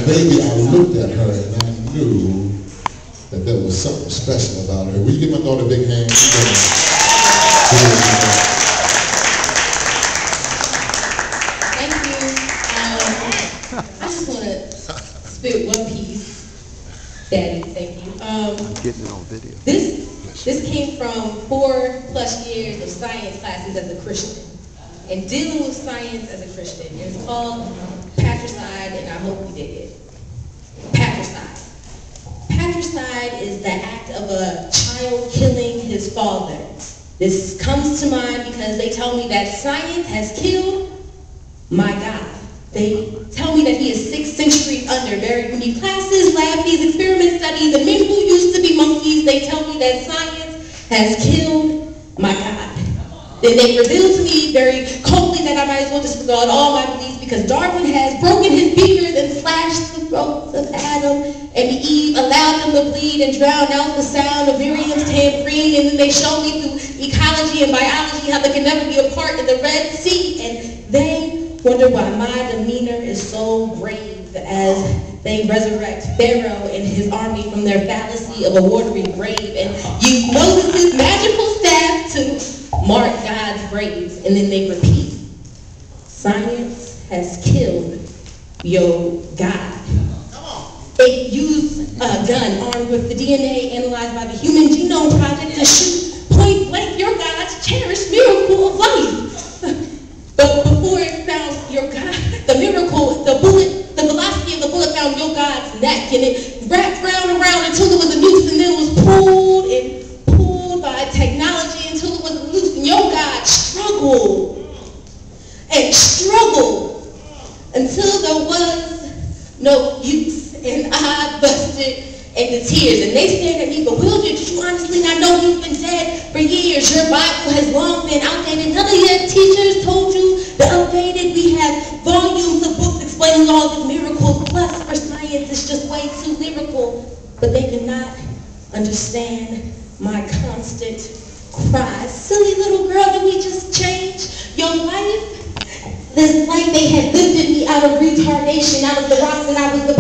baby, I looked at her and I knew that there was something special about her. Will you give my daughter a big hand? Thank you. I just want to spit one piece. Daddy, thank you. I'm getting it on video. This came from 4+ years of science classes as a Christian and dealing with science as a Christian. It's called patricide, and I hope you dig it. Patricide. Patricide is the act of a child killing his father. This comes to mind because they tell me that science has killed my God. They tell me that he is 6th century under, buried beneath classes, lab fees, experiment studies, and men who used to be monkeys. They tell me that science has killed my God. Then they reveal to me very coldly that I might as well disregard all my beliefs because Darwin has broken his beakers and slashed the throats of Adam and Eve, allowed them to bleed and drown out the sound of Miriam's tambourine, and then they show me through ecology and biology how they can never be apart in the Red Sea, and they wonder why my demeanor is so grave as they resurrect Pharaoh and his army from their fallacy of a watery grave and use Moses' magical staff to mark God's graves, and then they repeat, science has killed your God. They use a gun armed with the DNA analyzed by the Human Genome Project to shoot point blank your God's cherished miracle of life. But before it found your God, the miracle, the velocity of the bullet found your God's neck, and it wrapped round and round until it was a noose, and then it was pulled and pulled by technology until it was loose, and your God struggled and struggled until there was no use, and I busted into tears, and they stared at me bewildered. Did you honestly not know you've been dead for years? Your Bible has long been outdated. None of your teachers told you the updated. We have volumes of books explaining all the miracles. Plus, for science, it's just way too lyrical. But they could not understand my constant cries. Silly little girl, did we just change your life? This life they had lifted me out of retardation, out of the rocks, and I was the